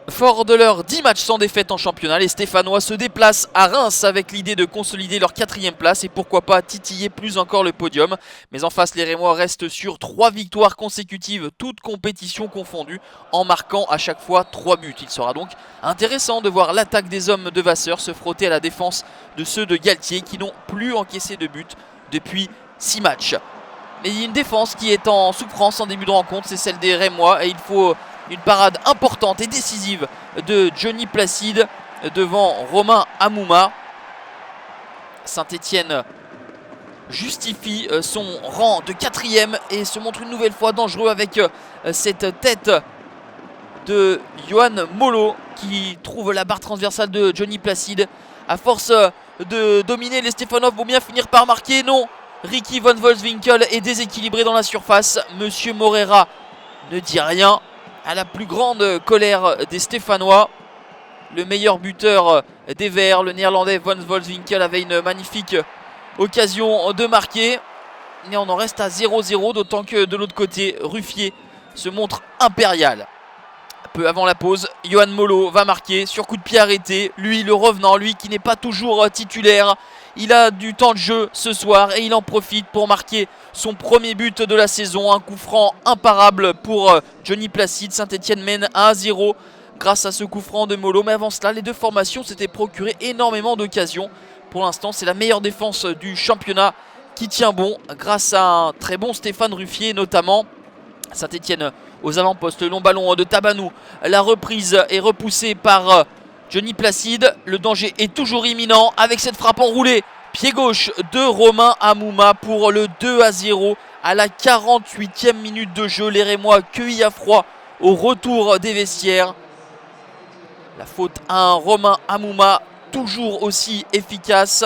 Fort de leurs 10 matchs sans défaite en championnat, les Stéphanois se déplacent à Reims avec l'idée de consolider leur 4e place et pourquoi pas titiller plus encore le podium. Mais en face, les Rémois restent sur 3 victoires consécutives, toutes compétitions confondues, en marquant à chaque fois 3 buts. Il sera donc intéressant de voir l'attaque des hommes de Vasseur se frotter à la défense de ceux de Galtier qui n'ont plus encaissé de but depuis 6 matchs. Mais il y a une défense qui est en souffrance en début de rencontre, c'est celle des Rémois et il faut une parade importante et décisive de Johnny Placide devant Romain Hamouma. Saint-Étienne justifie son rang de 4e et se montre une nouvelle fois dangereux avec cette tête de Johan Molo qui trouve la barre transversale de Johnny Placide. À force de dominer, les Stéphanois vont bien finir par marquer. Non, Ricky von Wolfswinkel est déséquilibré dans la surface. Monsieur Morera ne dit rien. À la plus grande colère des Stéphanois, le meilleur buteur des Verts, le néerlandais von Wolfswinkel, avait une magnifique occasion de marquer. Mais on en reste à 0-0, d'autant que de l'autre côté, Ruffier se montre impérial. Peu avant la pause, Johan Molo va marquer sur coup de pied arrêté. Lui, le revenant, lui qui n'est pas toujours titulaire. Il a du temps de jeu ce soir et il en profite pour marquer son premier but de la saison. Un coup franc imparable pour Johnny Placide. Saint-Étienne mène 1-0 grâce à ce coup franc de Molo. Mais avant cela, les deux formations s'étaient procuré énormément d'occasions. Pour l'instant, c'est la meilleure défense du championnat qui tient bon grâce à un très bon Stéphane Ruffier notamment. Saint-Étienne aux avant-postes, le long ballon de Tabanou. La reprise est repoussée par Johnny Placide. Le danger est toujours imminent avec cette frappe enroulée. Pied gauche de Romain Hamouma pour le 2-0 à la 48e minute de jeu. Les Rémois cueillis à froid au retour des vestiaires. La faute à un Romain Hamouma toujours aussi efficace,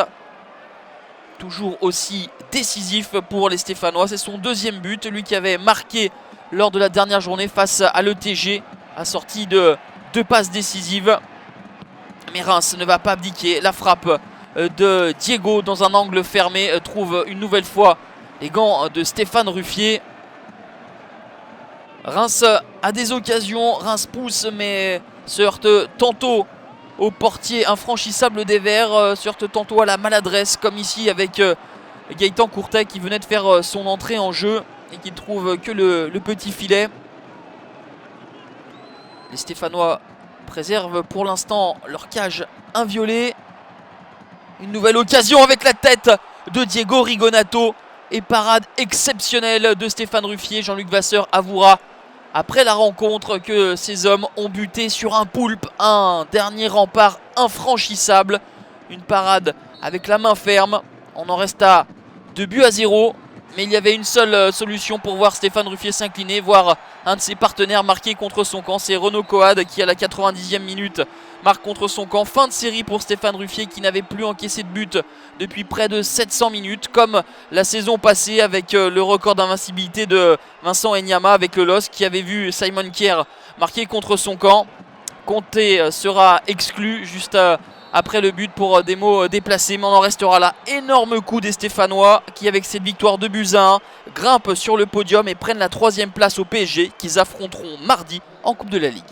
toujours aussi décisif pour les Stéphanois. C'est son 2e but, lui qui avait marqué lors de la dernière journée face à l'ETG, assorti de 2 passes décisives. Mais Reims ne va pas abdiquer. La frappe de Diego dans un angle fermé trouve une nouvelle fois les gants de Stéphane Ruffier. Reims a des occasions, Reims pousse mais se heurte tantôt au portier infranchissable des Verts, se heurte tantôt à la maladresse comme ici avec Gaëtan Courtet qui venait de faire son entrée en jeu et qui ne trouve que le petit filet. Les Stéphanois préservent pour l'instant leur cage inviolée. Une nouvelle occasion avec la tête de Diego Rigonato et parade exceptionnelle de Stéphane Ruffier. Jean-Luc Vasseur avouera après la rencontre que ces hommes ont buté sur un poulpe, un dernier rempart infranchissable. Une parade avec la main ferme. On en reste à 2-0. Mais il y avait une seule solution pour voir Stéphane Ruffier s'incliner, voir un de ses partenaires marquer contre son camp. C'est Renaud Coad qui à la 90e minute marque contre son camp. Fin de série pour Stéphane Ruffier qui n'avait plus encaissé de but depuis près de 700 minutes. Comme la saison passée avec le record d'invincibilité de Vincent Enyama avec le LOSC qui avait vu Simon Kjær marquer contre son camp. Conté sera exclu juste après le but pour des mots déplacés, mais on en restera là. Énorme coup des Stéphanois qui avec cette victoire de buts à 1 grimpent sur le podium et prennent la 3e place au PSG qu'ils affronteront mardi en Coupe de la Ligue.